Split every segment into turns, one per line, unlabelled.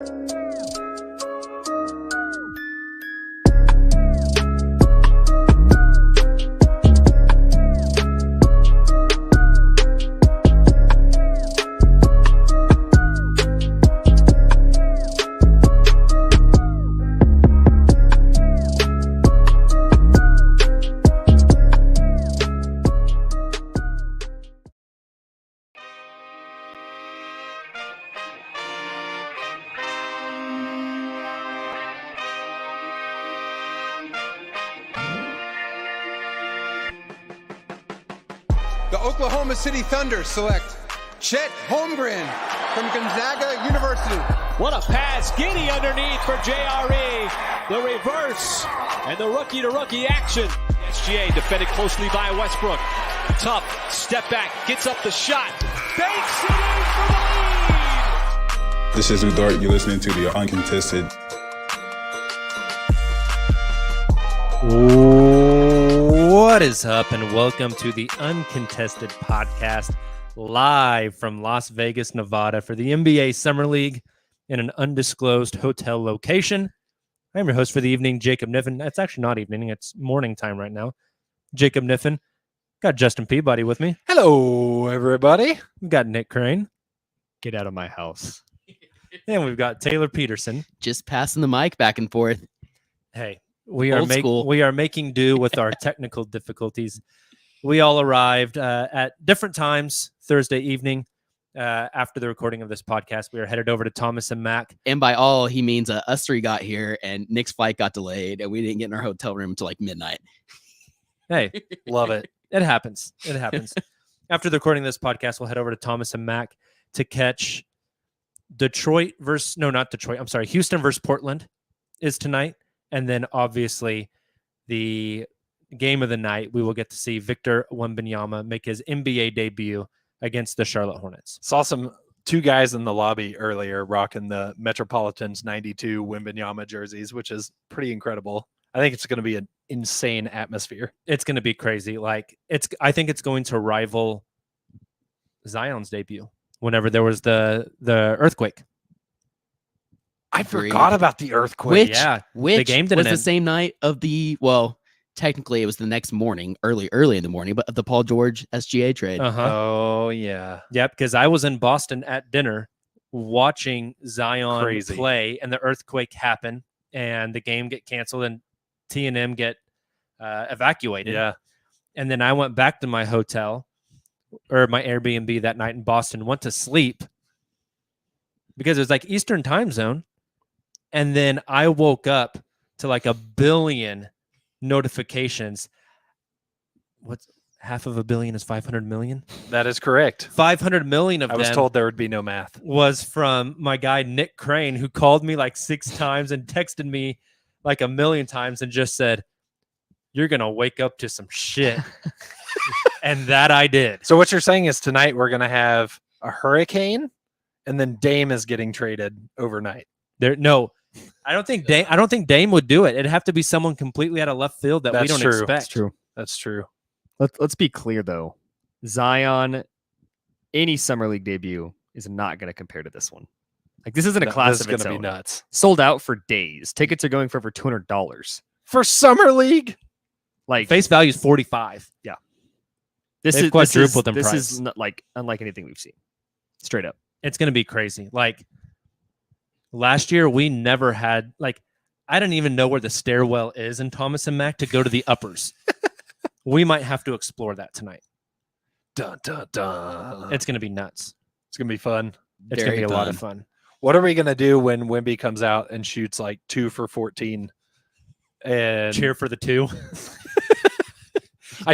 The Oklahoma City Thunder select Chet Holmgren from Gonzaga University.
What a pass. Giddy underneath for JRE. The reverse and the rookie-to-rookie action. SGA defended closely by Westbrook. Tough. Step back. Gets up the shot. Banks it in for the lead.
This is Udart. You're listening to the Uncontested.
What is up, and welcome to the Uncontested Podcast, live from Las Vegas, Nevada for the NBA Summer League in an undisclosed hotel location. I'm your host for the evening, Jacob Niffen. It's actually not evening, it's morning time right now. Jacob Niffen. Got Justin Peabody with me.
Hello, everybody.
We've got Nick Crane.
Get out of my house.
And we've got Tayler Peterson.
Just passing the mic back and forth.
Hey. We are making do with our technical difficulties. We all arrived at different times Thursday evening after the recording of this podcast. We are headed over to Thomas and Mack.
And by all, he means us three got here and Nick's flight got delayed and we didn't get in our hotel room until like midnight.
Hey, love it. It happens. It happens. After the recording of this podcast, we'll head over to Thomas and Mack to catch Houston versus Portland is tonight. And then, obviously, the game of the night, we will get to see Victor Wembanyama make his NBA debut against the Charlotte Hornets.
Saw two guys in the lobby earlier rocking the Metropolitans 92 Wembanyama jerseys, which is pretty incredible. I think it's going to be an insane atmosphere.
It's going to be crazy. I think it's going to rival Zion's debut whenever there was the earthquake.
I forgot about the earthquake.
The game didn't
was
end.
The same night of technically it was the next morning, early in the morning, but of the Paul George SGA trade.
Oh, yeah.
Yep, because I was in Boston at dinner watching Zion play, and the earthquake happen, and the game get canceled, and T&M get evacuated.
Yeah.
And then I went back to my hotel, or my Airbnb that night in Boston, went to sleep, because it was like Eastern time zone. And then I woke up to like 1 billion notifications. What's half of 1 billion is 500 million?
That is correct.
500 million of them.
I was told there would be no math.
Was from my guy, Nick Crane, who called me like 6 times and texted me like 1 million times and just said, "You're going to wake up to some shit." And that I did.
So what you're saying is tonight we're going to have a hurricane and then Dame is getting traded overnight.
I don't think Dame would do it. It'd have to be someone completely out of left field that we don't expect.
That's true.
Let's be clear though. Zion, any summer league debut is not going to compare to this one. Like this isn't a class of its own.
Be nuts.
Sold out for days. Tickets are going for over $200
for summer league.
Like
face value is $45.
Yeah,
this is quadrupled in price.
This is not unlike anything we've seen. Straight up,
it's going to be crazy. Like last year, we never had I don't even know where the stairwell is in Thomas and Mack to go to the uppers. We might have to explore that tonight.
Dun, dun, dun.
It's going to be nuts.
It's going to be fun.
It's going to be a lot of fun.
What are we going to do when Wemby comes out and shoots like 2 for 14? And
cheer for the 2.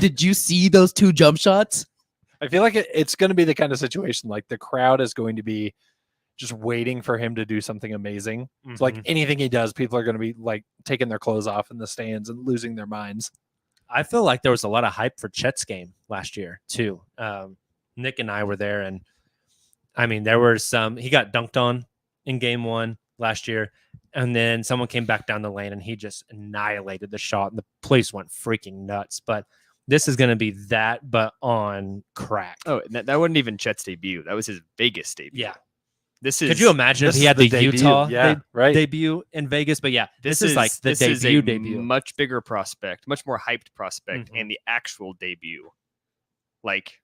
Did you see those 2 jump shots?
I feel like it's going to be the kind of situation like the crowd is going to be just waiting for him to do something amazing. Mm-hmm. It's like anything he does, people are going to be like taking their clothes off in the stands and losing their minds.
I feel like there was a lot of hype for Chet's game last year too. Nick and I were there, and I mean, there were he got dunked on in game 1 last year, and then someone came back down the lane and he just annihilated the shot and the place went freaking nuts. But this is going to be that, but on crack.
Oh, that wasn't even Chet's debut. That was his Vegas debut.
Yeah.
This is.
Could you imagine if
this
he
is
had
the
the
debut,
Utah
yeah, right.
debut in Vegas? But yeah, this is like the
this is
debut
a
debut.
much bigger prospect, much more hyped prospect,
Mhm.
and the actual debut. Like,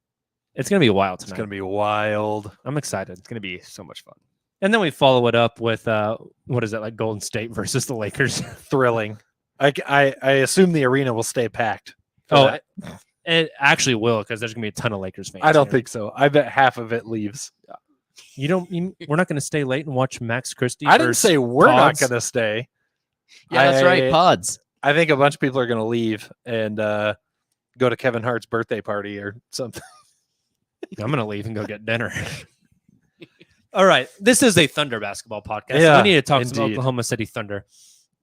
It's gonna be wild
It's
tonight.
going to be wild.
I'm excited.
it's gonna be so much fun.
And then we follow it up with what is it, like Golden State versus the Lakers?
Thrilling. I assume the arena will stay packed. for
Oh,
that.
it actually will, because there's gonna be a ton of Lakers fans.
I don't
here.
think so. I bet half of it leaves.
We're not gonna stay late and watch Max Christie.
I didn't
versus
say we're
Pods.
not going to stay.
Yeah, that's right. Pods.
I think a bunch of people are going to leave and go to Kevin Hart's birthday party or something.
I'm gonna leave and go get dinner. All right, this is a Thunder basketball podcast.
Yeah,
We need to talk some
indeed.
Oklahoma City Thunder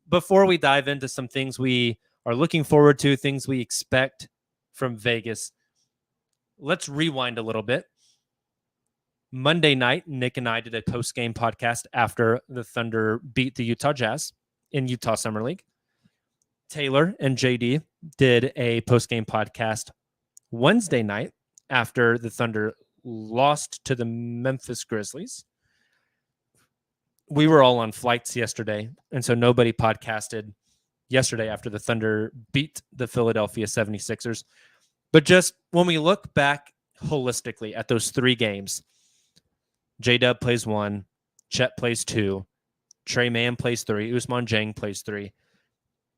before we dive into some things we are looking forward to, things we expect from Vegas. Let's rewind a little bit. Monday night, Nick and I did a post-game podcast after the Thunder beat the Utah Jazz in Utah Summer League. Tayler and JD did a post-game podcast Wednesday night after the Thunder lost to the Memphis Grizzlies. We were all on flights yesterday, and so nobody podcasted yesterday after the Thunder beat the Philadelphia 76ers. But just when we look back holistically at those three games, J-Dub plays 1, Chet plays 2, Tre Mann plays 3, Ousmane Dieng plays 3,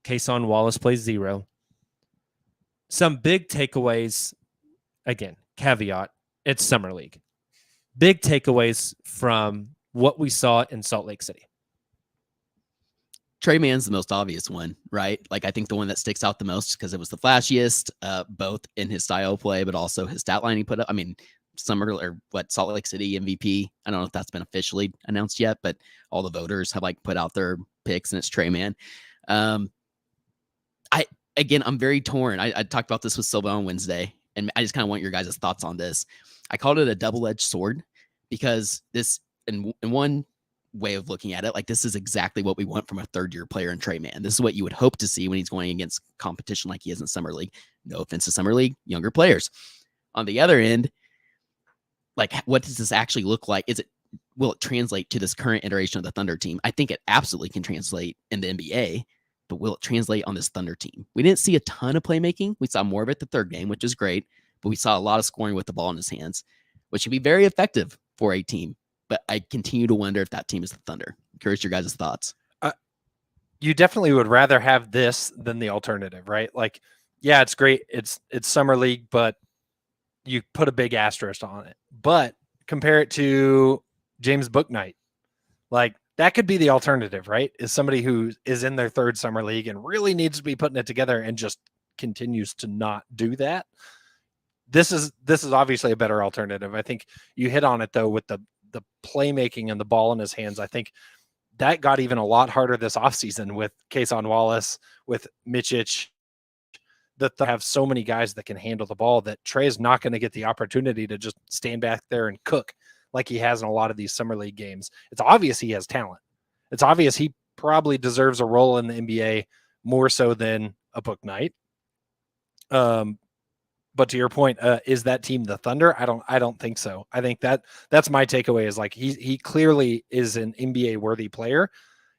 Cason Wallace plays 0. Some big takeaways, again, caveat, it's Summer League. Big takeaways from what we saw in Salt Lake City.
Trey Mann's the most obvious one, right? Like, I think the one that sticks out the most because it was the flashiest, both in his style of play, but also his stat line he put up. I mean, Salt Lake City MVP. I don't know if that's been officially announced yet, but all the voters have like put out their picks, and it's Tre Mann. I'm very torn. I talked about this with Silva on Wednesday, and I just kind of want your guys' thoughts on this. I called it a double-edged sword because this, in one way of looking at it, like, this is exactly what we want from a third-year player in Tre Mann. This is what you would hope to see when he's going against competition like he is in Summer League. No offense to Summer League, younger players. On the other end, like, what does this actually look like? Will it translate to this current iteration of the Thunder team? I think it absolutely can translate in the NBA, but will it translate on this Thunder team? We didn't see a ton of playmaking. We saw more of it the third game, which is great, but we saw a lot of scoring with the ball in his hands, which can be very effective for a team. But I continue to wonder if that team is the Thunder. I'm curious your guys' thoughts.
You definitely would rather have this than the alternative, right? Like, yeah, it's great. It's Summer League, but you put a big asterisk on it. But compare it to James Bouknight. Like, that could be the alternative, right? Is somebody who is in their third Summer League and really needs to be putting it together and just continues to not do that. This is obviously a better alternative. I think you hit on it, though, with the playmaking and the ball in his hands. I think that got even a lot harder this offseason with Cason Wallace, with Micic, that they have so many guys that can handle the ball that Trey is not going to get the opportunity to just stand back there and cook like he has in a lot of these Summer League games. It's obvious he has talent. It's obvious he probably deserves a role in the NBA more so than a Bouknight. But to your point, is that team the Thunder? I don't think so. I think that's my takeaway is, like, he clearly is an NBA worthy player.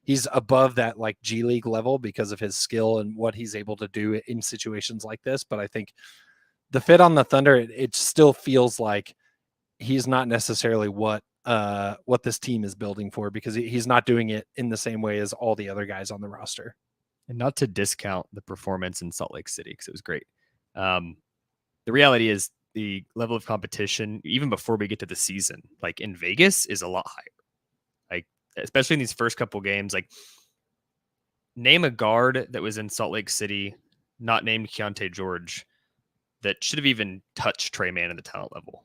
He's above that, like, G League level because of his skill and what he's able to do in situations like this. But I think the fit on the Thunder, it still feels like he's not necessarily what this team is building for, because he's not doing it in the same way as all the other guys on the roster.
And not to discount the performance in Salt Lake City, because it was great. The reality is the level of competition, even before we get to the season, like in Vegas, is a lot higher. Like, especially in these first couple games, like, name a guard that was in Salt Lake City, not named Keontae George, that should have even touched Tre Mann at the talent level.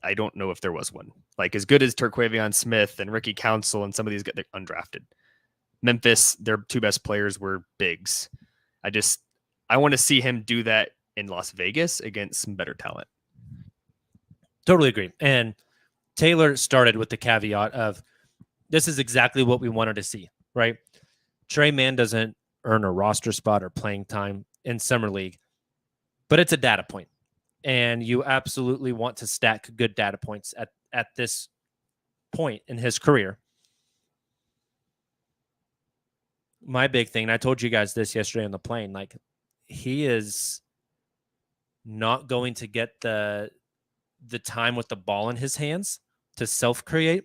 I don't know if there was one. Like, as good as Terquavion Smith and Ricky Council and some of these get undrafted. Memphis, their two best players were bigs. I want to see him do that in Las Vegas against some better talent.
Totally agree. And Tayler started with the caveat of, this is exactly what we wanted to see, right? Tre Mann doesn't earn a roster spot or playing time in Summer League, but it's a data point. And you absolutely want to stack good data points at this point in his career. My big thing, and I told you guys this yesterday on the plane, like he is not going to get the time with the ball in his hands to self-create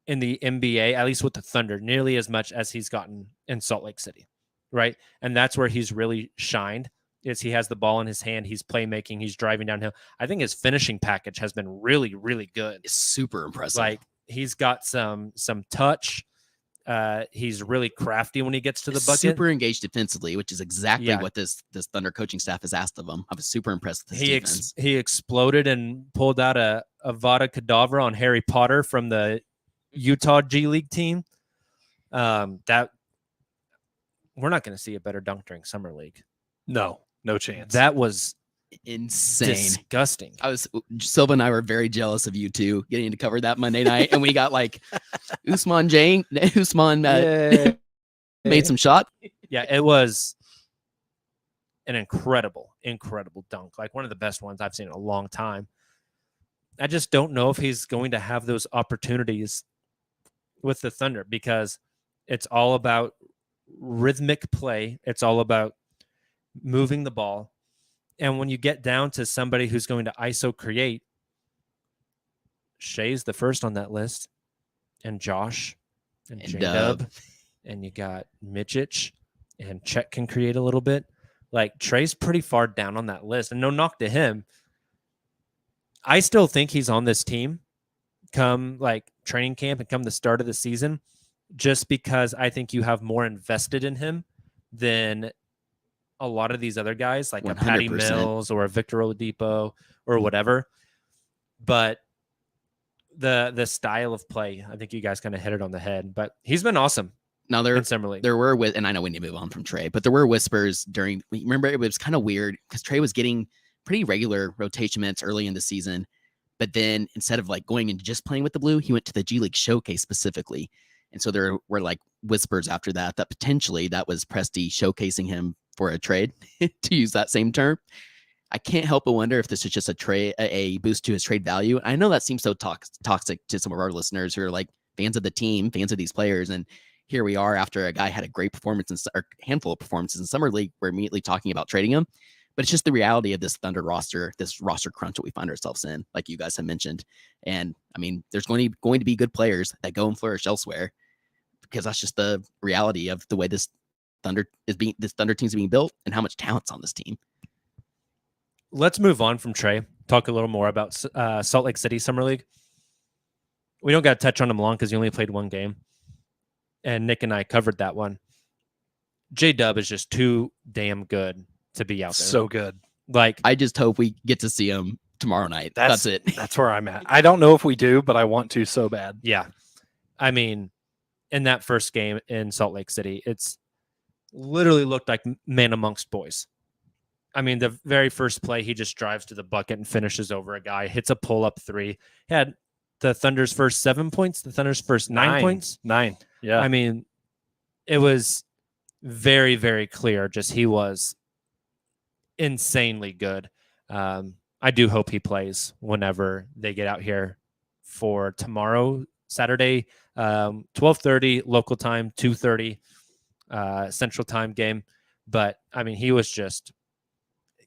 in the NBA, at least with the Thunder, nearly as much as he's gotten in Salt Lake City, right? And that's where he's really shined, is he has the ball in his hand, he's playmaking, he's driving downhill. I think his finishing package has been really, really good.
It's super impressive.
Like he's got some touch. He's really crafty when he gets to the bucket.
Super engaged defensively, which is exactly what this Thunder coaching staff has asked of him. I was super impressed with his defense.
He exploded and pulled out a Vada Kedavra on Harry Potter from the Utah G League team. That we're not going to see a better dunk during summer league.
No chance.
That was
insane,
disgusting.
Silva and I were very jealous of you two getting to cover that Monday night, and we got like Usman made some shot.
Yeah, it was an incredible dunk, like one of the best ones I've seen in a long time. I just don't know if he's going to have those opportunities with the Thunder, because it's all about rhythmic play. It's all about moving the ball. And when you get down to somebody who's going to ISO create, Shea's the first on that list, and Josh, and J-Dub, and you got Midgich, and Chet can create a little bit. Like, Trey's pretty far down on that list, and no knock to him. I still think he's on this team come like training camp and come the start of the season, just because I think you have more invested in him than a lot of these other guys, like 100%. A Patty Mills or a Victor Oladipo or whatever. But the style of play, I think you guys kind of hit it on the head. But he's been awesome.
Now there were, and I know we need to move on from Trey, but there were whispers remember it was kind of weird because Trey was getting pretty regular rotation minutes early in the season, but then instead of like going into just playing with the blue, he went to the G League showcase specifically. And so there were like whispers after that potentially that was Presti showcasing him for a trade, to use that same term. I can't help but wonder if this is just a boost to his trade value. I know that seems so toxic to some of our listeners who are like fans of the team, fans of these players. And here we are after a guy had a great performance or handful of performances in summer league, we're immediately talking about trading him. But it's just the reality of this Thunder roster, this roster crunch that we find ourselves in, like you guys have mentioned. And I mean, there's going to be good players that go and flourish elsewhere, because that's just the reality of the way this Thunder team's being built and how much talent's on this team.
Let's move on from Trey. Talk a little more about Salt Lake City Summer League. We don't got to touch on him long because he only played one game, and Nick and I covered that one. J-Dub is just too damn good to be out there.
So good.
Like,
I just hope we get to see him tomorrow night. That's it.
That's where I'm at. I don't know if we do, but I want to so bad.
Yeah. I mean, in that first game in Salt Lake City, it's literally looked like man amongst boys. I mean, the very first play, he just drives to the bucket and finishes over a guy, hits a pull-up three. He had the Thunder's first 7 points, the Thunder's first 9 points.
9. Yeah.
I mean, it was very, very clear. Just he was insanely good. I do hope he plays whenever they get out here for tomorrow, Saturday, 12:30 local time, 2:30 Central Time game. But I mean, he was just.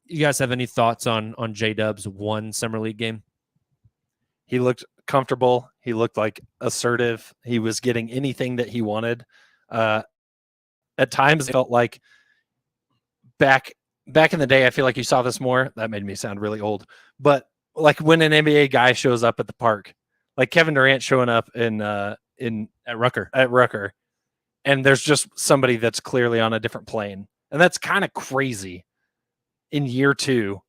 You guys have any thoughts on J-Dub's one summer league game?
He looked comfortable. He looked like assertive. He was getting anything that he wanted. At times, it felt like back in the day, I feel like you saw this more. That made me sound really old. But like when an NBA guy shows up at the park, like Kevin Durant showing up at Rucker, and there's just somebody that's clearly on a different plane, and that's kind of crazy. In year 2,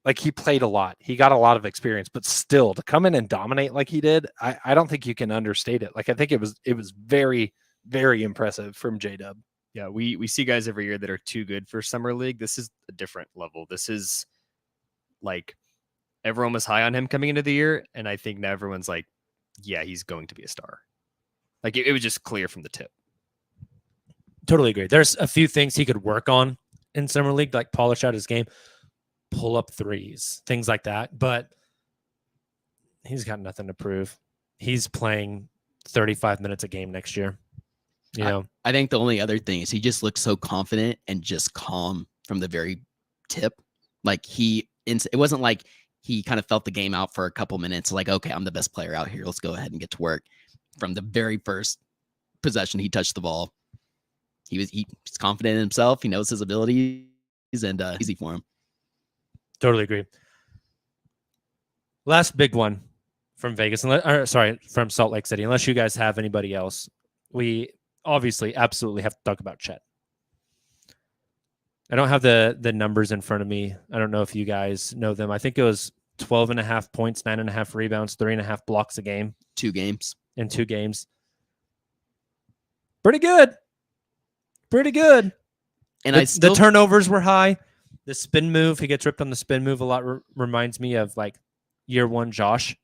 like he played a lot. He got a lot of experience, but still to come in and dominate like he did, I don't think you can understate it. Like I think it was very, very impressive from J-Dub.
Yeah, we see guys every year that are too good for summer league. This is a different level. This is like everyone was high on him coming into the year, and I think now everyone's like, yeah, he's going to be a star. Like it was just clear from the tip.
Totally agree. There's a few things he could work on in summer league, like polish out his game, pull up threes, things like that. But he's got nothing to prove. he's playing 35 minutes a game next year. You know,
I think the only other thing is he just looks so confident and just calm from the very tip. Like it wasn't like he kind of felt the game out for a couple minutes. Like, okay, I'm the best player out here. Let's go ahead and get to work. From the very first possession, he touched the ball. He's confident in himself. He knows his abilities, and easy for him.
totally agree. Last big one from Vegas, from Salt Lake City. Unless you guys have anybody else, we obviously absolutely have to talk about Chet. I don't have the numbers in front of me. I don't know if you guys know them. I think it was 12.5 points, 9.5 rebounds, 3.5 blocks a game.
2 games.
In 2 games. Pretty good.
And
the turnovers were high. The spin move, he gets ripped on the spin move a lot. Reminds me of like year 1 Josh.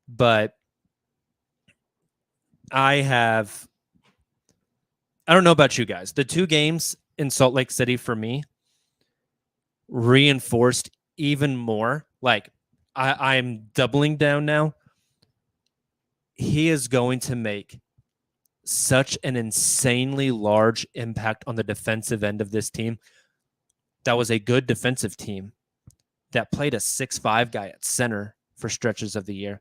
But I don't know about you guys. The 2 games in Salt Lake City for me reinforced even more. Like I'm doubling down now. He is going to make such an insanely large impact on the defensive end of this team. That was a good defensive team that played a 6'5" guy at center for stretches of the year.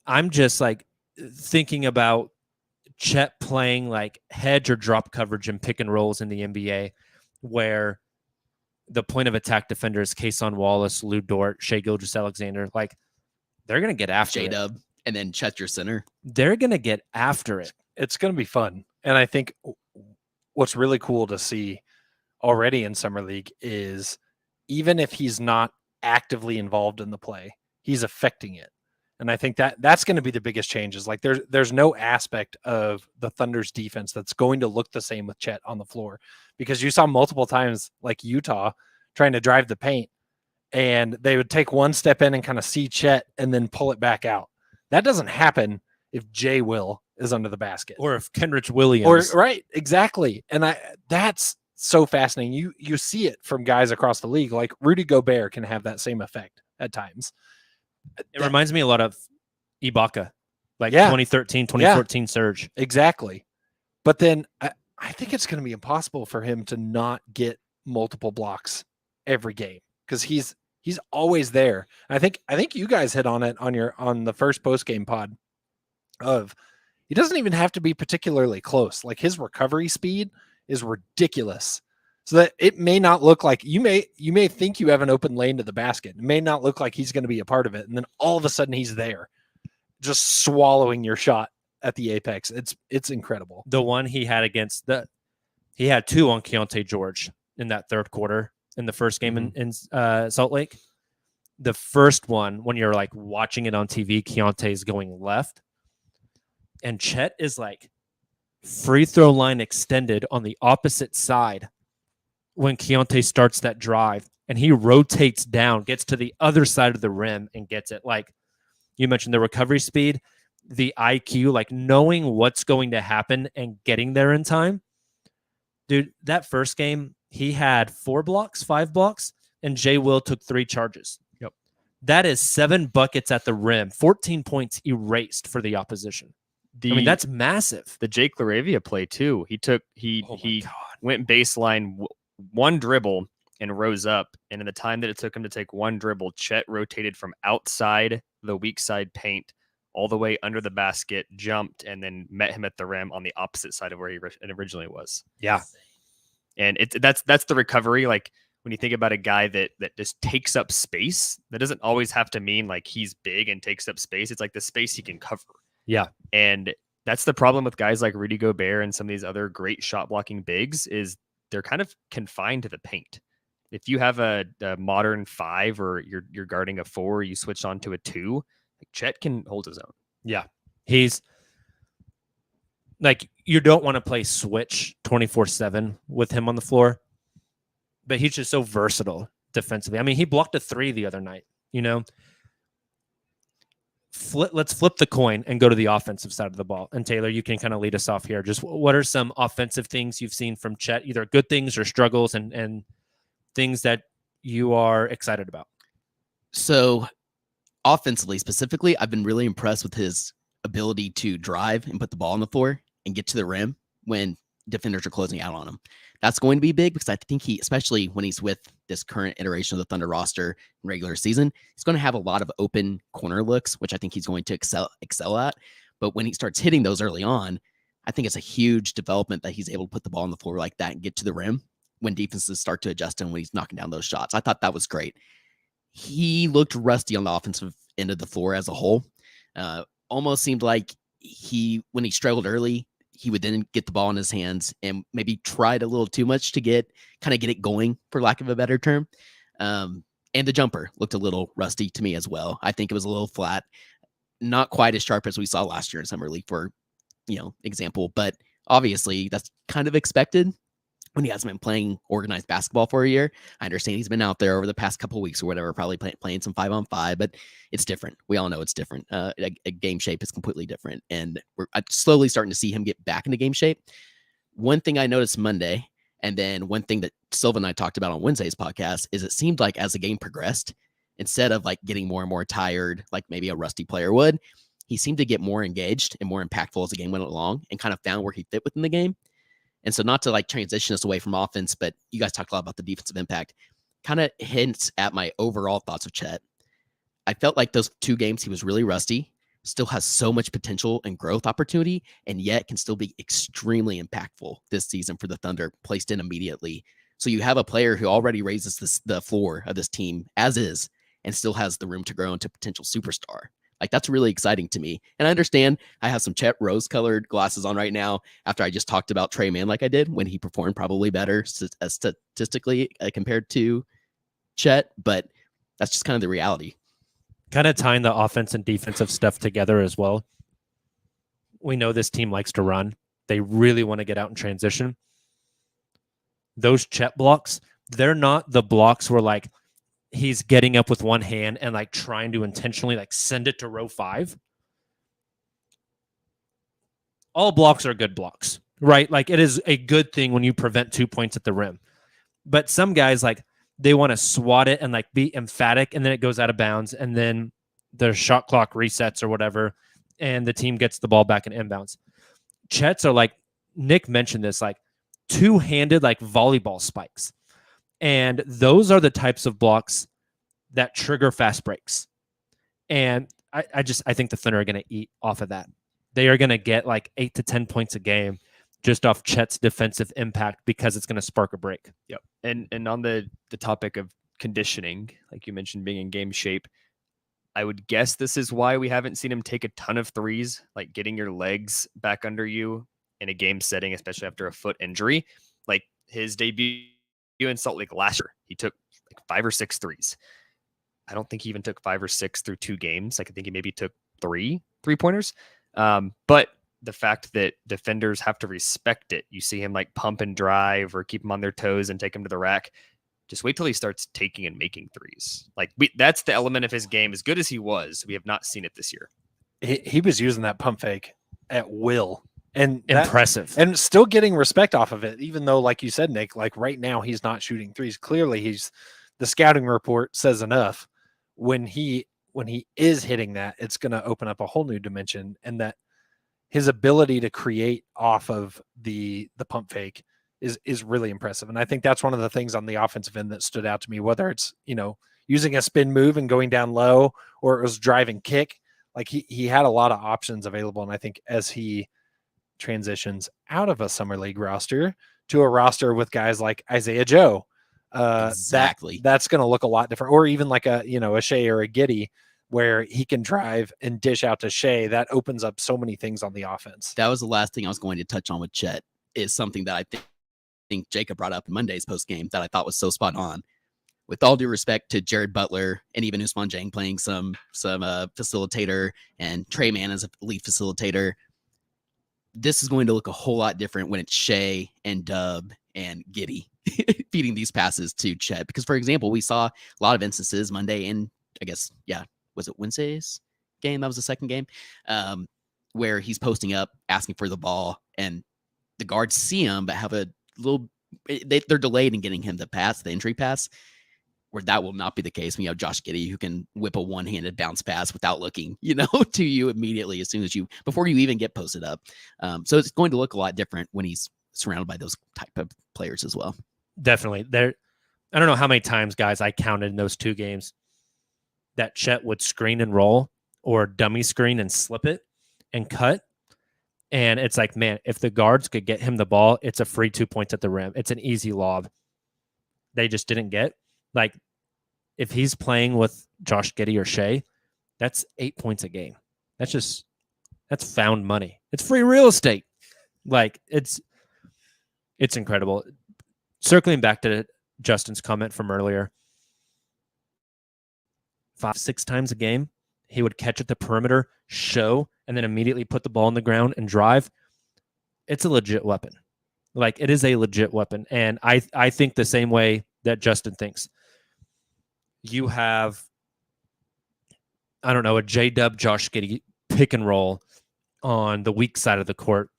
I'm just like thinking about Chet playing like hedge or drop coverage and pick and rolls in the NBA, where the point of attack defenders, Cason Wallace, Lou Dort, Shai Gilgeous-Alexander, like they're going to get after it.
J-Dub, and then Chet your center.
They're going to get after it.
It's going to be fun. And I think what's really cool to see already in Summer League is even if he's not actively involved in the play, he's affecting it. And I think that's going to be the biggest change is like there's no aspect of the Thunder's defense that's going to look the same with Chet on the floor, because you saw multiple times like Utah trying to drive the paint and they would take one step in and kind of see Chet and then pull it back out. That doesn't happen if Jay Will is under the basket
or if Kenrich Williams.
Right. Exactly. And that's so fascinating. You see it from guys across the league. Like Rudy Gobert can have that same effect at times.
It reminds me a lot of Ibaka, like 2013, 2014 surge.
Exactly. But then I think it's going to be impossible for him to not get multiple blocks every game because he's always there. And I think you guys hit on it on the first post-game pod of he doesn't even have to be particularly close. Like his recovery speed is ridiculous. So that it may not look like you may think you have an open lane to the basket. It may not look like he's going to be a part of it. And then all of a sudden he's there just swallowing your shot at the apex. It's incredible.
The one he had he had 2 on Keontae George in that third quarter in the first game in Salt Lake. The first one, when you're like watching it on TV, Keontae's going left and Chet is like free throw line extended on the opposite side when Keontae starts that drive, and he rotates down, gets to the other side of the rim and gets it. Like you mentioned, the recovery speed, the IQ, like knowing what's going to happen and getting there in time. Dude, that first game, he had 5 blocks, and Jay Will took 3 charges.
Yep.
That is 7 buckets at the rim, 14 points erased for the opposition. That's massive.
The Jake LaRavia play too. He went baseline 1 dribble and rose up. And in the time that it took him to take 1 dribble, Chet rotated from outside the weak side paint all the way under the basket, jumped, and then met him at the rim on the opposite side of where he originally was.
Yeah.
And that's the recovery. Like when you think about a guy that just takes up space, that doesn't always have to mean like he's big and takes up space. It's like the space he can cover.
Yeah.
And that's the problem with guys like Rudy Gobert and some of these other great shot blocking bigs is they're kind of confined to the paint. If you have a modern 5 or you're guarding a 4, you switch on to a 2, like Chet can hold his own.
Yeah. He's like, you don't want to play switch 24/7 with him on the floor, but he's just so versatile defensively. I mean, he blocked a 3 the other night, you know. Let's flip the coin and go to the offensive side of the ball. And Tayler, you can kind of lead us off here. Just what are some offensive things you've seen from Chet, either good things or struggles and things that you are excited about?
So offensively, specifically, I've been really impressed with his ability to drive and put the ball on the floor and get to the rim when defenders are closing out on him. That's going to be big because I think he, especially when he's with this current iteration of the Thunder roster in regular season, he's going to have a lot of open corner looks, which I think he's going to excel at. But when he starts hitting those early on, I think it's a huge development that he's able to put the ball on the floor like that and get to the rim when defenses start to adjust him when he's knocking down those shots. I thought that was great. He looked rusty on the offensive end of the floor as a whole. Almost seemed like when he struggled early, he would then get the ball in his hands and maybe tried a little too much to get it going, for lack of a better term. And the jumper looked a little rusty to me as well. I think it was a little flat, not quite as sharp as we saw last year in Summer League, for example. But obviously, that's kind of expected when he hasn't been playing organized basketball for a year. I understand he's been out there over the past couple of weeks or whatever, probably playing some 5-on-5, but it's different. We all know it's different. A game shape is completely different. And we're slowly starting to see him get back into game shape. One thing I noticed Monday, and then one thing that Silva and I talked about on Wednesday's podcast, is it seemed like as the game progressed, instead of like getting more and more tired, like maybe a rusty player would, he seemed to get more engaged and more impactful as the game went along and kind of found where he fit within the game. And so not to like transition us away from offense, but you guys talked a lot about the defensive impact, kind of hints at my overall thoughts of Chet. I felt like those 2 games, he was really rusty, still has so much potential and growth opportunity, and yet can still be extremely impactful this season for the Thunder, placed in immediately. So you have a player who already raises the floor of this team as is, and still has the room to grow into potential superstar. Like, that's really exciting to me. And I understand I have some Chet rose-colored glasses on right now after I just talked about Tre Mann like I did, when he performed probably better statistically compared to Chet, but that's just kind of the reality.
Kind of tying the offense and defensive stuff together as well. We know this team likes to run. They really want to get out in transition. Those Chet blocks, they're not the blocks where like he's getting up with one hand and like trying to intentionally like send it to row 5. All blocks are good blocks, right? Like, it is a good thing when you prevent 2 points at the rim. But some guys, like, they want to swat it and like be emphatic, and then it goes out of bounds, and then the shot clock resets or whatever, and the team gets the ball back in inbounds. Chet's are like, Nick mentioned this, like 2-handed like volleyball spikes. And those are the types of blocks that trigger fast breaks. And I think the Thunder are going to eat off of that. They are going to get like 8 to 10 points a game just off Chet's defensive impact, because it's going to spark a break.
Yep. And on the topic of conditioning, like you mentioned, being in game shape, I would guess this is why we haven't seen him take a ton of threes, like getting your legs back under you in a game setting, especially after a foot injury. Like his debut in Salt Lake last year, he took like 5 or 6 threes. I don't think he even took 5 or 6 through 2 games. Like, I think he maybe took 3 3-pointers. But the fact that defenders have to respect it, you see him like pump and drive or keep him on their toes and take him to the rack. Just wait till he starts taking and making threes. Like, that's the element of his game. As good as he was, we have not seen it this year.
He was using that pump fake at will. And
impressive.
And still getting respect off of it, even though, like you said, Nick, like right now he's not shooting threes. Clearly, the scouting report says enough. When he is hitting that, it's going to open up a whole new dimension, and that his ability to create off of the pump fake is really impressive. And I think that's one of the things on the offensive end that stood out to me, whether it's, using a spin move and going down low, or it was driving kick. Like he had a lot of options available. And I think as he transitions out of a summer league roster to a roster with guys like Isaiah Joe,
exactly,
that's going to look a lot different. Or even like a Shea or a Giddey, where he can drive and dish out to Shea. That opens up so many things on the offense.
That was the last thing I was going to touch on with Chet, is something that I think Jacob brought up in Monday's post game that I thought was so spot on. With all due respect to Jared Butler and even Ousmane Dieng playing some facilitator, and Tre Mann as a lead facilitator, this is going to look a whole lot different when it's Shea and Dub and Giddey feeding these passes to Chet. Because, for example, we saw a lot of instances Monday, and I guess, was it Wednesday's game? That was the second game, where he's posting up, asking for the ball, and the guards see him, but have a little, they're delayed in getting him the entry pass. where that will not be the case when you have Josh Giddey who can whip a one-handed bounce pass without looking, to you immediately before you even get posted up. So it's going to look a lot different when he's surrounded by those type of players as well.
Definitely. I don't know how many times, guys, I counted in those 2 games that Chet would screen and roll or dummy screen and slip it and cut. And it's like, man, if the guards could get him the ball, it's a free 2 points at the rim. It's an easy lob. They just didn't get. Like, if he's playing with Josh Giddey or Shea, that's 8 points a game. That's found money. It's free real estate. Like, it's incredible. Circling back to Justin's comment from earlier, 5-6 times a game, he would catch at the perimeter, show, and then immediately put the ball on the ground and drive. It's a legit weapon. Like, it is a legit weapon. And I think the same way that Justin thinks. You have, I don't know, a J-Dub Josh Giddey pick and roll on the weak side of the court.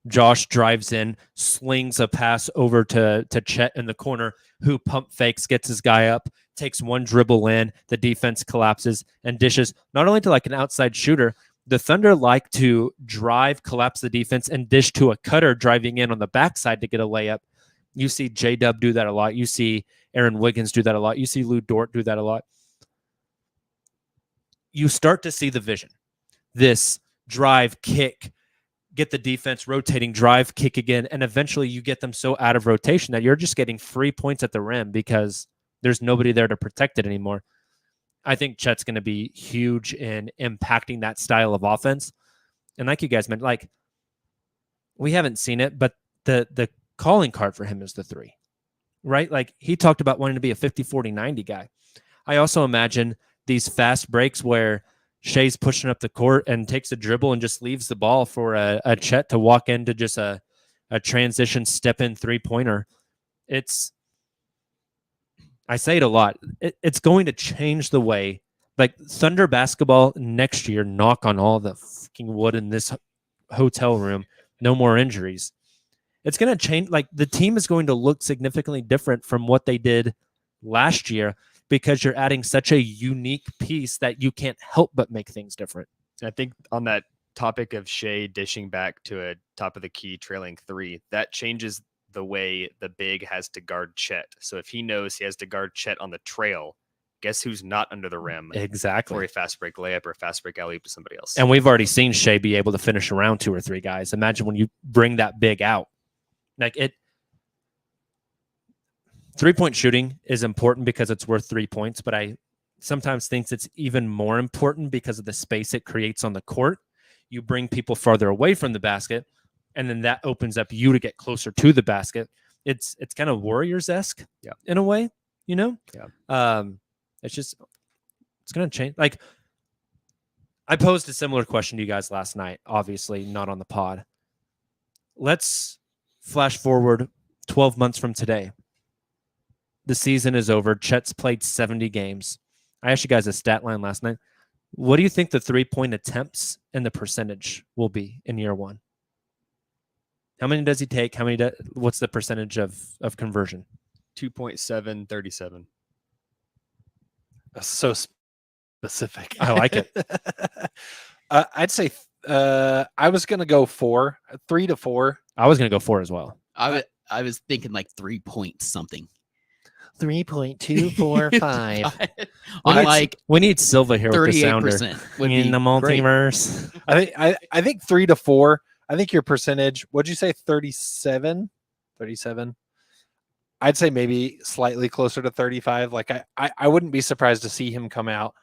Josh drives in, slings a pass over to Chet in the corner, who pump fakes, gets his guy up, takes one dribble in, the defense collapses and dishes not only to like an outside shooter. The Thunder like to drive, collapse the defense, and dish to a cutter driving in on the backside to get a layup. You see J-Dub do that a lot. You see Aaron Wiggins do that a lot. You see Lou Dort do that a lot. You start to see the vision. This drive, kick, get the defense rotating, drive, kick again, and eventually you get them so out of rotation that you're just getting free points at the rim because there's nobody there to protect it anymore. I think Chet's going to be huge in impacting that style of offense. And like you guys meant, like, we haven't seen it, but the calling card for him is the 3, right? Like, he talked about wanting to be a 50-40-90 guy. I also imagine these fast breaks where Shea's pushing up the court and takes a dribble and just leaves the ball for a Chet to walk into just a transition step-in three-pointer. I say it a lot. It's going to change the way, like, Thunder basketball next year, knock on all the fucking wood in this hotel room, no more injuries. It's going to change. Like, the team is going to look significantly different from what they did last year because you're adding such a unique piece that you can't help but make things different.
I think on that topic of Shea dishing back to a top of the key trailing 3, that changes the way the big has to guard Chet. So if he knows he has to guard Chet on the trail, guess who's not under the rim?
Exactly.
For a fast break layup or a fast break alley-oop to somebody else.
And we've already seen Shea be able to finish around 2 or 3 guys. Imagine when you bring that big out. Like, 3-point shooting is important because it's worth 3 points, but I sometimes think it's even more important because of the space it creates on the court. You bring people farther away from the basket, and then that opens up you to get closer to the basket. It's kind of Warriors-esque in a way, Yeah. It's going to change. Like, I posed a similar question to you guys last night, obviously not on the pod. Let's flash forward 12 months from today. The season is over. Chet's played 70 games. I asked you guys a stat line last night. What do you think the 3-point attempts and the percentage will be in year 1? How many does he take? What's the percentage of conversion?
2.7, 37.
That's so specific.
I like it.
I'd say I was going to go 4, 3 to 4.
I was going to go 4 as well.
I was thinking like 3 points something.
3.245.
We
need Silva here with the sounder
38% would
in
be
the multiverse.
I think 3 to 4. I think your percentage, what'd you say, 37? 37? I'd say maybe slightly closer to 35. Like, I wouldn't be surprised to see him come out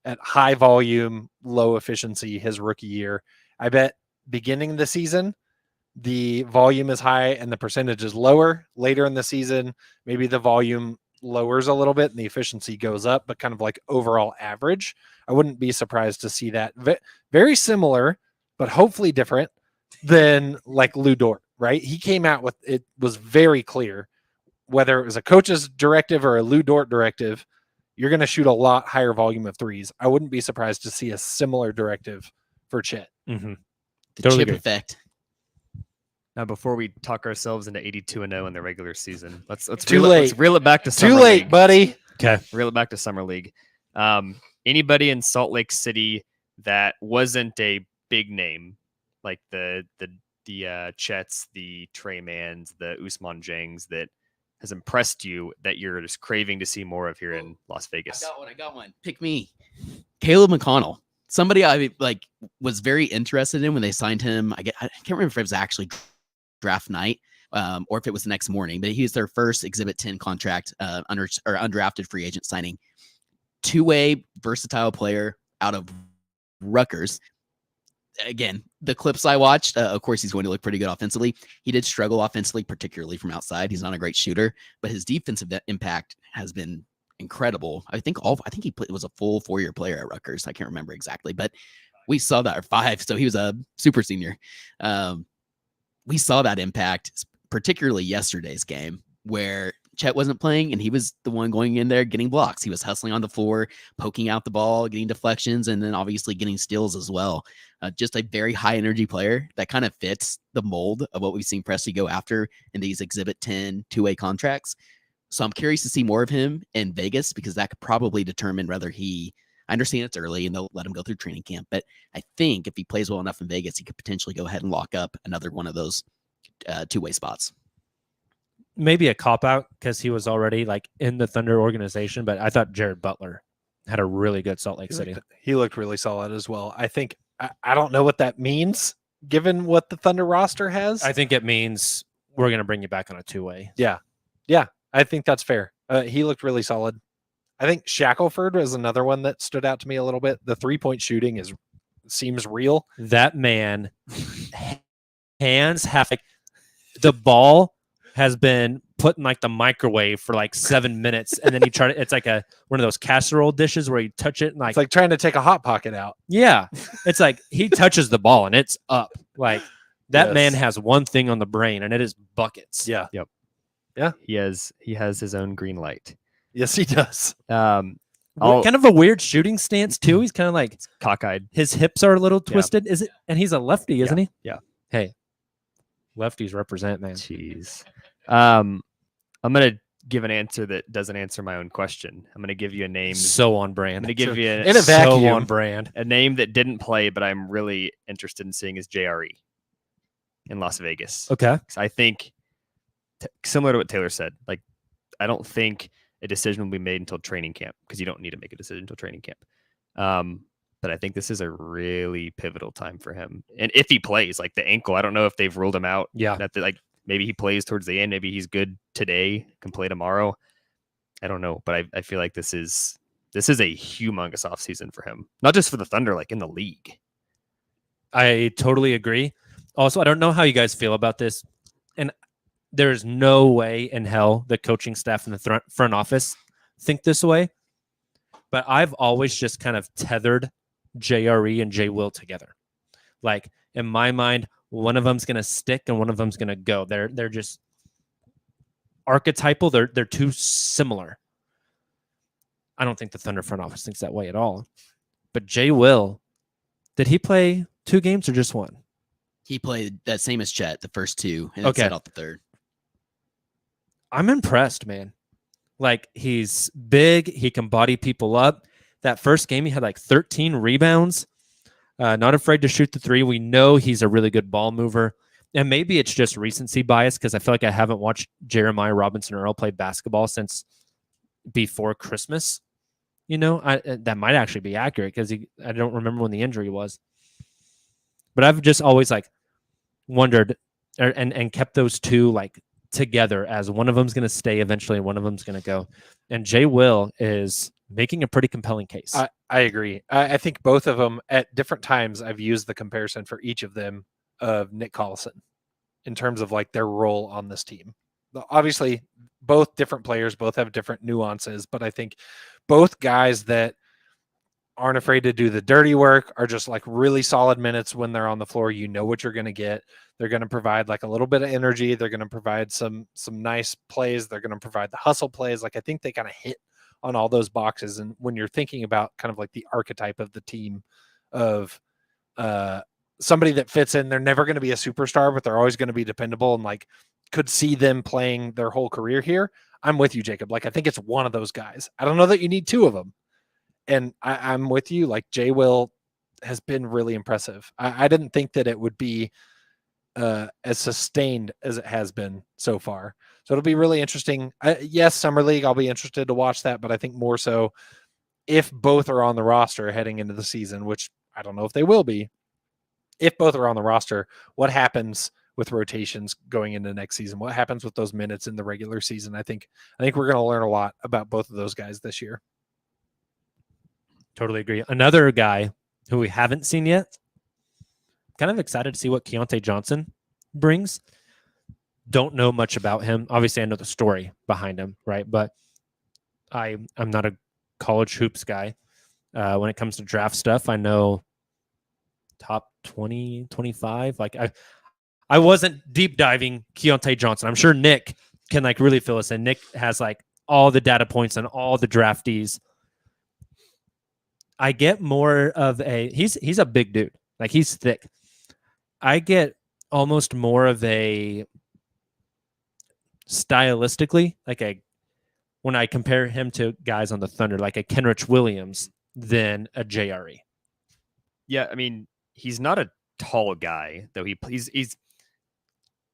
at high volume, low efficiency his rookie year. I bet beginning of the season, the volume is high and the percentage is lower. Later in the season, maybe the volume lowers a little bit and the efficiency goes up, but kind of like overall average. I wouldn't be surprised to see that. Very similar, but hopefully different than like Lou Dort, right? He came out with, it was very clear, whether it was a coach's directive or a Lou Dort directive, you're going to shoot a lot higher volume of threes. I wouldn't be surprised to see a similar directive for Chet.
Mm-hmm.
The
Totally
chip
agree.
effect.
Now, before we talk ourselves into 82-0 in the regular season, let's
Too
reel
late.
Let's reel it back to
Too
summer
late,
league.
buddy.
Okay.
Reel it back to Summer League. Anybody in Salt Lake City that wasn't a big name, like the Chets, the Tre Manns, the Usman Jangs, that has impressed you that you're just craving to see more of here in Las Vegas?
I got one. Pick me. Caleb McConnell. Somebody I was very interested in when they signed him. I can't remember if it was actually draft night or if it was the next morning, but he was their first Exhibit 10 contract undrafted free agent signing. Two-way versatile player out of Rutgers. Again, the clips I watched, of course, he's going to look pretty good offensively. He did struggle offensively, particularly from outside. He's not a great shooter, but his defensive impact has been incredible. I think he was a full 4-year player at Rutgers. I can't remember exactly, but we saw that, or 5. So he was a super senior. We saw that impact, particularly yesterday's game where Chet wasn't playing and he was the one going in there getting blocks. He was hustling on the floor, poking out the ball, getting deflections, and then obviously getting steals as well. Just a very high energy player that kind of fits the mold of what we've seen Presti go after in these Exhibit 10 two-way contracts. So I'm curious to see more of him in Vegas because that could probably determine whether I understand it's early and they'll let him go through training camp, but I think if he plays well enough in Vegas, he could potentially go ahead and lock up another one of those two-way spots.
Maybe a cop-out because he was already like in the Thunder organization, but I thought Jared Butler had a really good Salt Lake City.
He looked really solid as well. I think I don't know what that means given what the Thunder roster has.
I think it means we're going to bring you back on a two-way.
Yeah, I think that's fair. He looked really solid. I think Shackelford was another one that stood out to me a little bit. The 3-point shooting seems real.
That man, hands have the ball has been put in like the microwave for like 7 minutes, and then it's like one of those casserole dishes where you touch it and
it's like trying to take a hot pocket out.
Yeah, it's like he touches the ball and it's up. Like that man has one thing on the brain, and it is buckets.
Yeah.
Yep.
Yeah.
He has his own green light.
Yes, he does.
Kind of a weird shooting stance too. He's kind of like
cockeyed.
His hips are a little twisted. Is it? And he's a lefty, isn't he?
Yeah.
Hey, lefties represent, man.
Jeez. I'm gonna give an answer that doesn't answer my own question. I'm gonna give you a name.
So on brand.
I'm gonna give you
in a vacuum.
So on brand.
A name that didn't play, but I'm really interested in seeing is JRE in Las Vegas.
Okay.
I think similar to what Tayler said. Like, I don't think a decision will be made until training camp because you don't need to make a decision until training camp. But I think this is a really pivotal time for him. And if he plays, like the ankle, I don't know if they've ruled him out.
Yeah.
Maybe he plays towards the end. Maybe he's good today, can play tomorrow. I don't know, but I feel like this is a humongous offseason for him. Not just for the Thunder, like in the league.
I totally agree. Also, I don't know how you guys feel about this. And there's no way in hell the coaching staff in the front office think this way. But I've always just kind of tethered JRE and J Will together. Like in my mind, one of them's going to stick and one of them's going to go. They're just archetypal. They're too similar. I don't think the Thunder front office thinks that way at all. But J Will, did he play 2 games or just 1?
He played that same as Chet, the first 2, and set out the third.
I'm impressed, man. Like, he's big. He can body people up. That first game, he had like 13 rebounds. Not afraid to shoot the 3. We know he's a really good ball mover. And maybe it's just recency bias because I feel like I haven't watched Jeremiah Robinson Earl play basketball since before Christmas. You know, that might actually be accurate because I don't remember when the injury was. But I've just always like wondered and kept those 2 like together as one of them's going to stay eventually and one of them's going to go. And J Will is making a pretty compelling case.
I agree. I think both of them at different times I've used the comparison for each of them of Nick Collison in terms of like their role on this team. Obviously, both different players, both have different nuances, but I think both guys that aren't afraid to do the dirty work are just like really solid minutes when they're on the floor. You know what you're going to get. They're going to provide like a little bit of energy. They're going to provide some nice plays. They're going to provide the hustle plays. Like I think they kind of hit on all those boxes. And when you're thinking about kind of like the archetype of the team of somebody that fits in, they're never going to be a superstar, but they're always going to be dependable and like could see them playing their whole career here. I'm with you, Jacob. Like, I think it's one of those guys. I don't know that you need two of them. And I'm with you. Like, J. Will has been really impressive. I didn't think that it would be as sustained as it has been so far. So it'll be really interesting. Yes, Summer League, I'll be interested to watch that, but I think more so if both are on the roster heading into the season, which I don't know if they will be. If both are on the roster, what happens with rotations going into next season? What happens with those minutes in the regular season? I think we're going to learn a lot about both of those guys this year.
Totally agree. Another guy who we haven't seen yet, kind of excited to see what Keontae Johnson brings. Don't know much about him. Obviously, I know the story behind him, right? But I'm not a college hoops guy. When it comes to draft stuff, I know top 20, 25. Like I wasn't deep diving Keontae Johnson. I'm sure Nick can like really fill us in. Nick has like all the data points on all the draftees. I get more of he's a big dude. Like he's thick. I get almost more of a stylistically, when I compare him to guys on the Thunder, like a Kenrich Williams than a JRE.
Yeah, I mean, he's not a tall guy, though. He's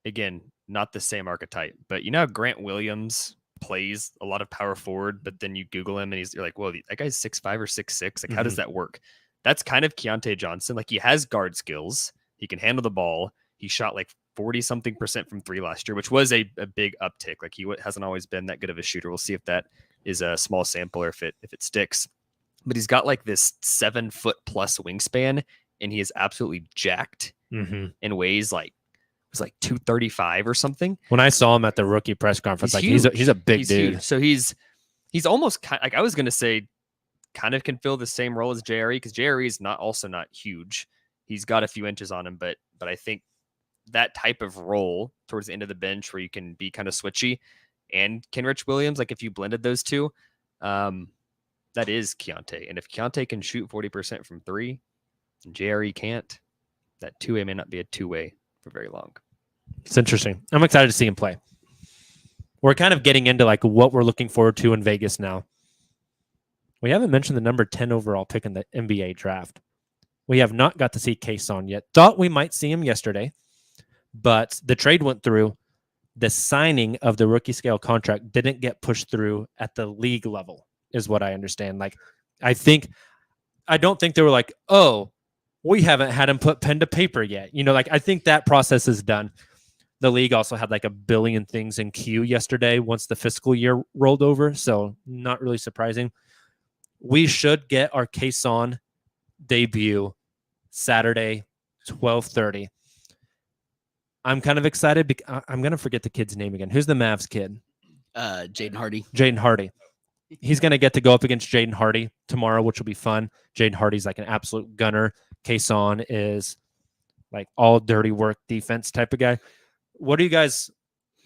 again not the same archetype. But you know how Grant Williams plays a lot of power forward, but then you Google him and you're like, whoa, that guy's 6'5" or 6'6". Like, how does that work? That's kind of Keontae Johnson. Like, he has guard skills. He can handle the ball. He shot like 40-something% from three last year, which was a big uptick. Like, he hasn't always been that good of a shooter. We'll see if that is a small sample or if it sticks. But he's got like this 7-foot plus wingspan, and he is absolutely jacked and weighs like 235 or something.
When I saw him at the rookie press conference, he's a big dude.
Huge. So he's almost like, I was going to say, kind of can fill the same role as JRE, because JRE is not huge. He's got a few inches on him, but I think that type of role towards the end of the bench where you can be kind of switchy, and Kenrich Williams, like if you blended those two, that is Keontae. And if Keontae can shoot 40% from three and JRE can't, that two-way may not be a two-way for very long.
It's interesting. I'm excited to see him play. We're kind of getting into like what we're looking forward to in Vegas now. We haven't mentioned the number 10 overall pick in the NBA draft. We have not got to see Cason yet. Thought we might see him yesterday, but the trade went through. The signing of the rookie scale contract didn't get pushed through at the league level, is what I understand. Like, I don't think they were like, oh, we haven't had him put pen to paper yet. You know, like, I think that process is done. The league also had like a billion things in queue yesterday once the fiscal year rolled over. So not really surprising. We should get our Cason debut Saturday, 12:30. I'm kind of excited because I'm going to forget the kid's name again. Who's the Mavs kid?
Jaden Hardy.
Jaden Hardy. He's going to get to go up against Jaden Hardy tomorrow, which will be fun. Jaden Hardy's like an absolute gunner. Cason is like all dirty work defense type of guy. What are you guys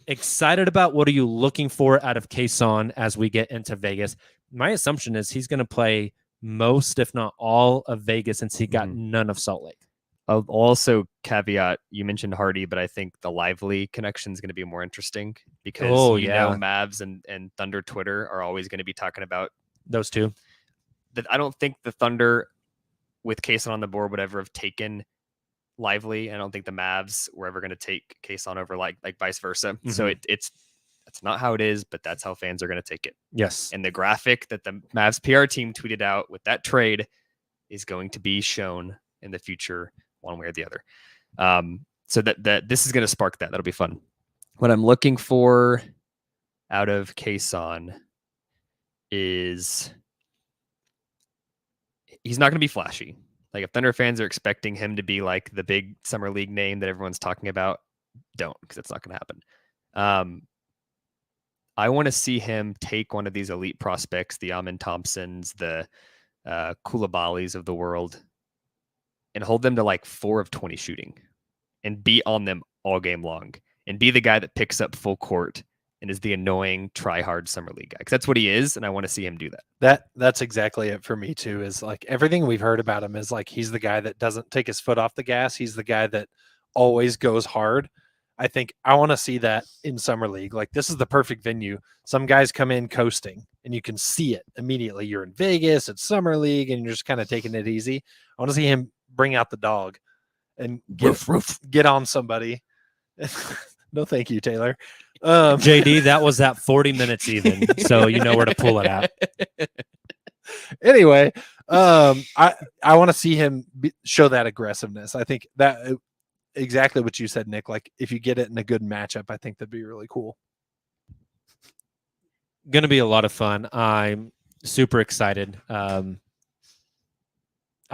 excited about? What are you looking for out of Cason as we get into Vegas? My assumption is he's going to play most, if not all, of Vegas since he got none of Salt Lake.
I'll also caveat, you mentioned Hardy, but I think the Lively connection is going to be more interesting because Mavs and Thunder Twitter are always going to be talking about
those two.
That I don't think the Thunder with Cason on the board would ever have taken Lively. I don't think the Mavs were ever going to take Cason over like vice versa. So it's not how it is, but that's how fans are going to take it.
Yes.
And the graphic that the Mavs PR team tweeted out with that trade is going to be shown in the future one way or the other. So that this is going to spark that. That'll be fun. What I'm looking for out of Cason is he's not going to be flashy. Like if Thunder fans are expecting him to be like the big summer league name that everyone's talking about, don't, because it's not going to happen. I want to see him take one of these elite prospects, the Amin Thompsons, the Koulibalis of the world, and hold them to like 4 of 20 shooting and be on them all game long and be the guy that picks up full court and is the annoying try-hard summer league guy. Because that's what he is, and I want to see him do that.
That's exactly it for me too, is like everything we've heard about him is like he's the guy that doesn't take his foot off the gas. He's the guy that always goes hard. I think I want to see that in Summer League. Like, this is the perfect venue. Some guys come in coasting, and you can see it immediately. You're in Vegas, it's Summer League, and you're just kind of taking it easy. I want to see him bring out the dog and get on somebody. No, thank you, Taylor.
JD, that was at 40 minutes even, so you know where to pull it out.
Anyway, I want to see him show that aggressiveness. I think that exactly what you said, Nick. Like, if you get it in a good matchup, I think that'd be really cool.
Going to be a lot of fun. I'm super excited. I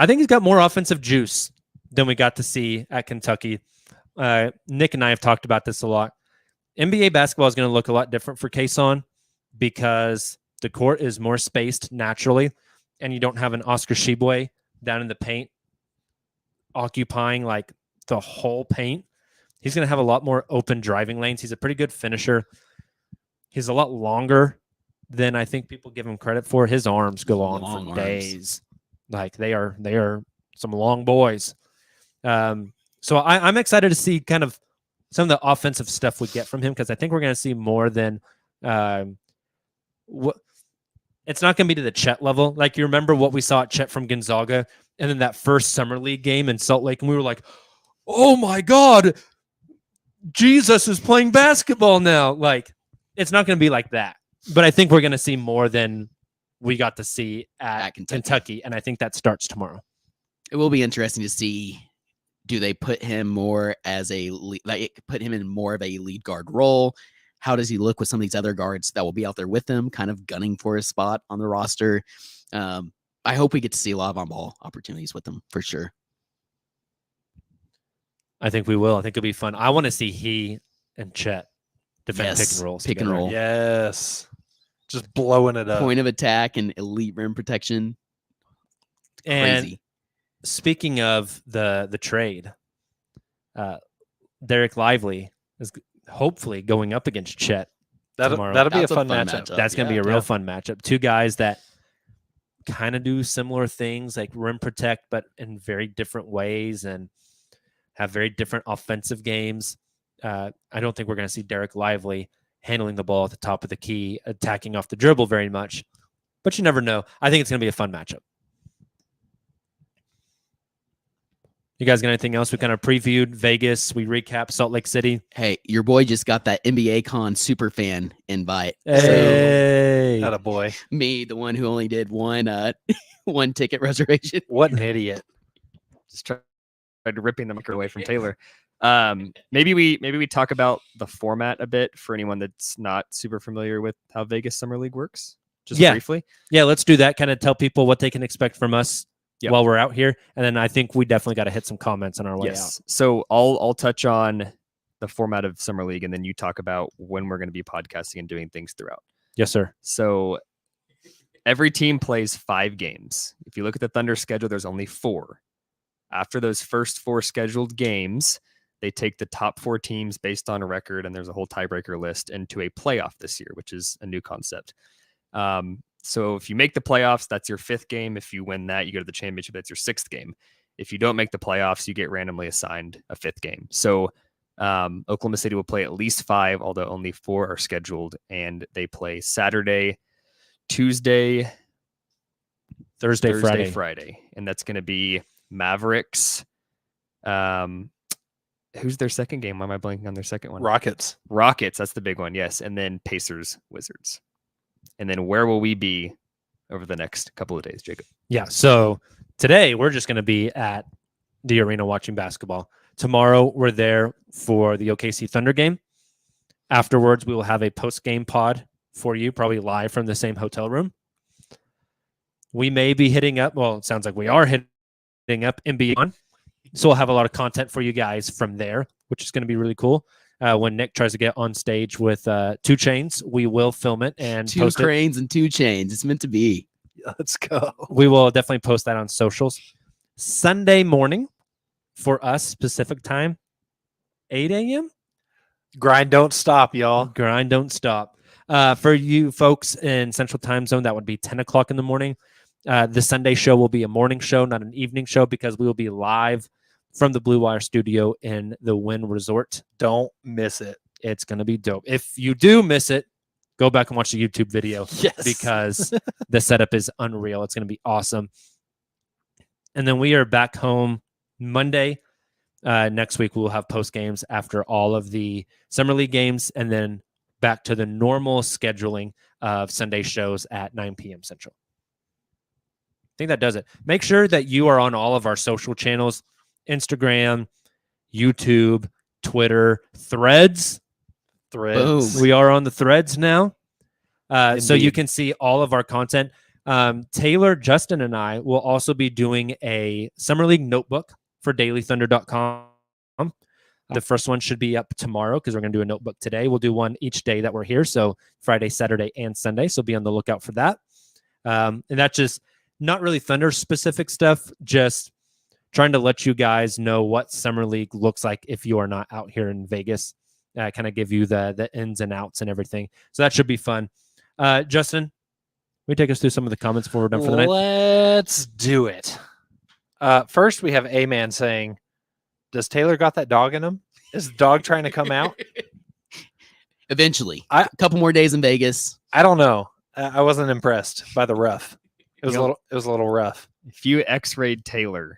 think he's got more offensive juice than we got to see at Kentucky. Nick and I have talked about this a lot. NBA basketball is going to look a lot different for Cason because the court is more spaced naturally, and you don't have an Oscar Tshiebwe down in the paint occupying like the whole paint. He's going to have a lot more open driving lanes. He's a pretty good finisher. He's a lot longer than I think people give him credit for. His arms go on for days. Like they are some long boys. So I'm excited to see kind of some of the offensive stuff we get from him, because I think we're going to see more than what. It's not going to be to the Chet level. Like, you remember what we saw at Chet from Gonzaga, and then that first Summer League game in Salt Lake, and we were like, oh my God, Jesus is playing basketball now. Like, it's not going to be like that. But I think we're going to see more than we got to see at Kentucky, and I think that starts tomorrow.
It will be interesting to see, do they put him more as put him in more of a lead guard role? How does he look with some of these other guards that will be out there with him, kind of gunning for his spot on the roster? I hope we get to see a lot of on-ball opportunities with him for sure.
I think we will. I think it'll be fun. I want to see he and Chet defend pick and rolls.
Pick and roll.
Yes. Just blowing it up.
Point of attack and elite rim protection.
And
crazy.
Speaking of the trade, Derek Lively is hopefully going up against Chet tomorrow.
That'll be a fun matchup.
That's going to be a real fun matchup. Two guys that kind of do similar things, like rim protect, but in very different ways, and have very different offensive games. I don't think we're going to see Derek Lively handling the ball at the top of the key, attacking off the dribble very much, but you never know. I think it's going to be a fun matchup. You guys got anything else? We kind of previewed Vegas. We recapped Salt Lake City.
Hey, your boy just got that NBA Con super fan invite.
Hey,
not a boy.
Me, the one who only did one ticket reservation.
What an idiot!
Just tried ripping the mic away from Taylor. Maybe we talk about the format a bit for anyone that's not super familiar with how Vegas Summer League works. Just briefly.
Yeah, let's do that. Kind of tell people what they can expect from us. Yep. While we're out here, and then I think we definitely got to hit some comments on our way out.
So I'll touch on the format of Summer League, and then you talk about when we're going to be podcasting and doing things throughout.
Yes, sir.
So every team plays 5 games. If you look at the Thunder schedule, there's only 4. After those first 4 scheduled games, they take the top 4 teams based on a record, and there's a whole tiebreaker list, into a playoff this year, which is a new concept. So if you make the playoffs, that's your 5th game. If you win that, you go to the championship. That's your 6th game. If you don't make the playoffs, you get randomly assigned a 5th game. So Oklahoma City will play at least 5, although only 4 are scheduled. And they play Saturday, Tuesday, Thursday, Friday. And that's going to be Mavericks. Who's their second game? Why am I blanking on their second one?
Rockets.
That's the big one, yes. And then Pacers, Wizards. And then where will we be over the next couple of days, Jacob?
Yeah, so today we're just going to be at the arena watching basketball. Tomorrow we're there for the OKC Thunder game. Afterwards, we will have a post-game pod for you, probably live from the same hotel room. We may be hitting up, well, it sounds like we are hitting up and beyond. So we'll have a lot of content for you guys from there, which is going to be really cool. When Nick tries to get on stage with 2 Chainz, we will film it and
2
post
cranes and 2 chains. It's meant to be.
Let's go.
We will definitely post that on socials. Sunday morning for us, Pacific time, 8 a.m.
Grind don't stop, y'all.
Grind don't stop. For you folks in Central Time Zone, that would be 10 o'clock in the morning. The Sunday show will be a morning show, not an evening show, because we will be live from the Blue Wire studio in the Wynn Resort.
Don't miss it.
It's going to be dope. If you do miss it, go back and watch the YouTube video.
Yes.
Because the setup is unreal. It's going to be awesome. And then we are back home Monday. Next week, we'll have post games after all of the Summer League games, and then back to the normal scheduling of Sunday shows at 9 p.m. Central. I think that does it. Make sure that you are on all of our social channels, Instagram, YouTube, Twitter, Threads.
Threads.
Boom.
We are on the Threads now. So you
Indeed.
can see all of our content. Tayler, Justin, and I will also be doing a Summer League notebook for dailythunder.com. The first one should be up tomorrow because we're going to do a notebook today. We'll do one each day that we're here. So Friday, Saturday, and Sunday. So be on the lookout for that. And that's just not really Thunder specific stuff, just trying to let you guys know what Summer League looks like if you are not out here in Vegas. Kind of give you the ins and outs and everything. So that should be fun. Justin, will you take us through some of the comments before we're done for the night?
Let's do it. First, we have A-Man saying, does Tayler got that dog in him? Is the dog trying to come out?
Eventually. A couple more days in Vegas.
I don't know. I wasn't impressed by the rough. It was a little rough.
If you X-rayed Tayler,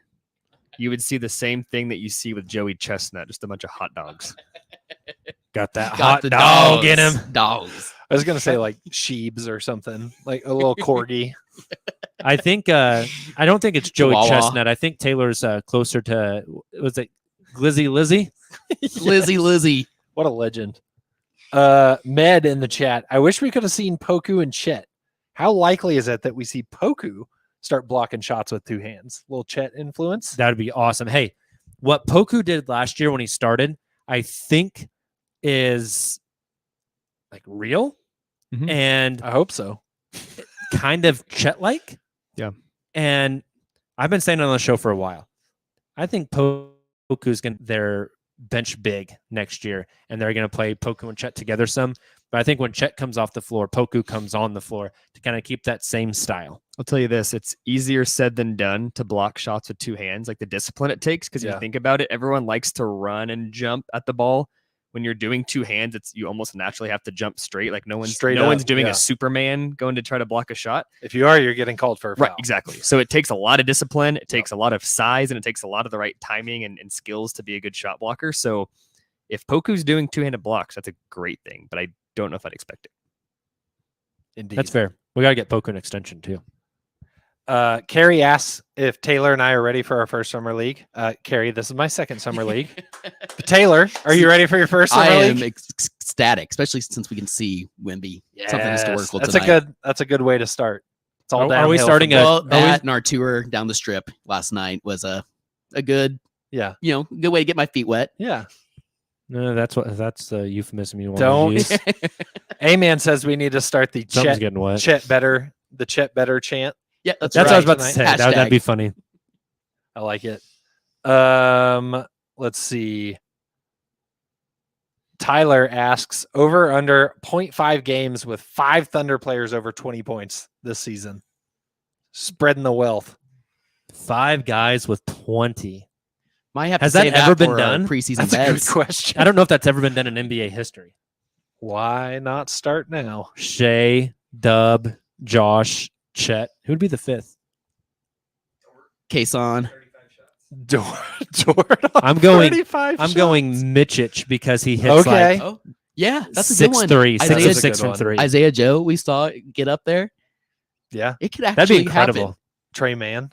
you would see the same thing that you see with Joey Chestnut, just a bunch of hot dogs.
Got that
Got
hot
the
dog in
dogs.
him.
Dogs.
I was gonna say like Sheebs or something, like a little corgi.
I think I don't think it's Joey
Chihuahua.
Chestnut. I think Taylor's closer to, was it Glizzy Lizzy?
Lizzie.
What a legend. Med in the chat. I wish we could have seen Poku and Chet. How likely is it that we see Poku start blocking shots with two hands? Little Chet influence.
That would be awesome. Hey, what Poku did last year when he started, I think is like real
Mhm.
and
I hope so.
kind of Chet-like.
Yeah.
And I've been saying it on the show for a while. I think Poku's going to their bench big next year, and they're going to play Poku and Chet together some. But I think when Chet comes off the floor, Poku comes on the floor to kind of keep that same style.
I'll tell you this, it's easier said than done to block shots with two hands, like the discipline it takes. Because if
Yeah.
you think about it, everyone likes to run and jump at the ball. When you're doing two hands, it's you almost naturally have to jump straight. Like no one's
Straight up,
doing
yeah.
a Superman going to try to block a shot.
If you are, you're getting called for a foul.
Right, exactly. So it takes a lot of discipline, it takes a lot of size, and it takes a lot of the right timing and skills to be a good shot blocker. So if Poku's doing two-handed blocks, that's a great thing, but I don't know if I'd expect it.
Indeed.
That's fair. We got to get Poku an extension too.
Carrie asks if Taylor and I are ready for our first summer league. Carrie, this is my second summer league. But Taylor, are you ready for your first summer
I
league?
am ecstatic, especially since we can see Wemby. Something has to work well
That's
tonight.
a good way to start. It's all
Are we
downhill
starting
from
a-
there.
Well,
we-
that and our tour down the strip last night was a good,
Yeah.
good way to get my feet wet.
Yeah.
No, that's the euphemism you want
Don't.
to use.
A-Man says we need to start the
Something's getting wet.
Chet better chant.
Yeah, that's
That's
right.
what I was about to say.
Tonight.
That'd
Hashtag.
be funny.
I like it. Let's see. Tyler asks over under 0.5 games with 5 Thunder players over 20 points this season. Spreading the wealth.
5 guys with 20.
Might have
Has
to
that
save
ever been
for our
done?
Preseason
That's a good
bets.
question.
I don't know if that's ever been done in NBA history.
Why not start now?
Shea, Dub, Josh, Chet. Who'd be the 5th?
Cason.
Jordan.
I'm going-
35
I'm
shots.
going Mitchich because he hits
Okay.
like
Oh, yeah, that's a good one.
6'3", 6
Isaiah-
of 6 from 3.
Isaiah Joe, we saw get up there.
Yeah.
It could
That'd
actually
be incredible.
happen.
Trey Mann.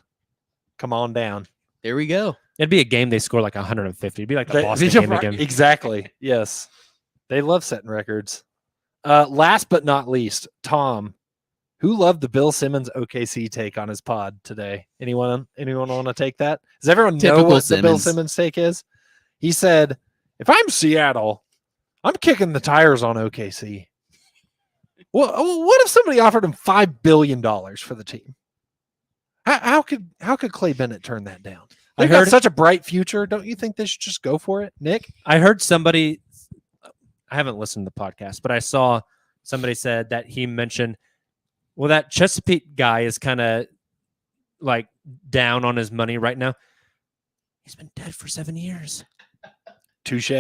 Come on down.
There we go.
It'd be a game they score like 150. It'd be like the
They-
Boston
they-
game again.
Exactly. Yes. They love setting records. Last but not least, Tom, who loved the Bill Simmons OKC take on his pod today. Anyone want to take that? Does everyone know
Typical
what the Bill
Simmons.
Simmons take is? He said, if I'm Seattle, I'm kicking the tires on OKC. Well, what if somebody offered him $5 billion for the team? How could Clay Bennett turn that down? They've got
heard-
such a bright future. Don't you think they should just go for it, Nick?
I heard somebody, I haven't listened to the podcast, but I saw somebody said that he mentioned, well, that Chesapeake guy is kind of like down on his money right now. He's been dead for 7 years.
Touche.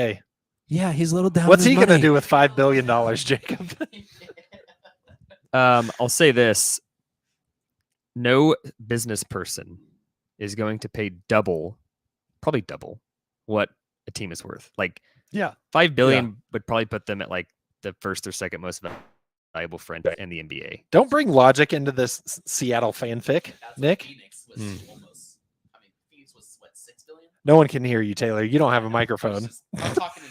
Yeah, he's a little down.
What's
on
he
his
going to
money.
do with $5 billion, Jacob?
I'll say this. No business person is going to pay probably double what a team is worth. Like
Yeah.
$5 billion would probably put them at like the first or second most valuable friend in the NBA.
Don't bring logic into this Seattle fanfic, Nick.
Phoenix was almost. I mean, Phoenix was what, $6 billion?
No one can hear you, Taylor. You don't have a microphone.
I'm talking to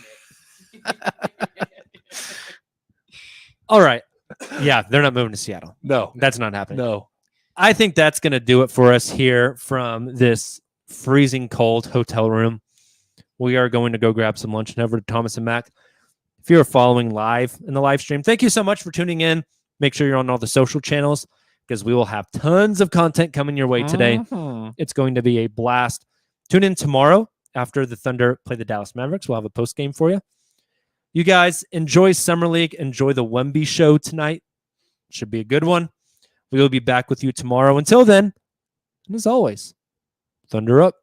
Nick.
All right. Yeah, they're not moving to Seattle.
No.
That's not happening.
No.
I think that's going to do it for us here from this freezing cold hotel room. We are going to go grab some lunch and head over to Thomas and Mac. If you're following live in the live stream, thank you so much for tuning in. Make sure you're on all the social channels because we will have tons of content coming your way today. It's going to be a blast. Tune in tomorrow after the Thunder play the Dallas Mavericks. We'll have a post game for you. You guys enjoy Summer League. Enjoy the Wemby show tonight. Should be a good one. We will be back with you tomorrow. Until then, and as always, Thunder up.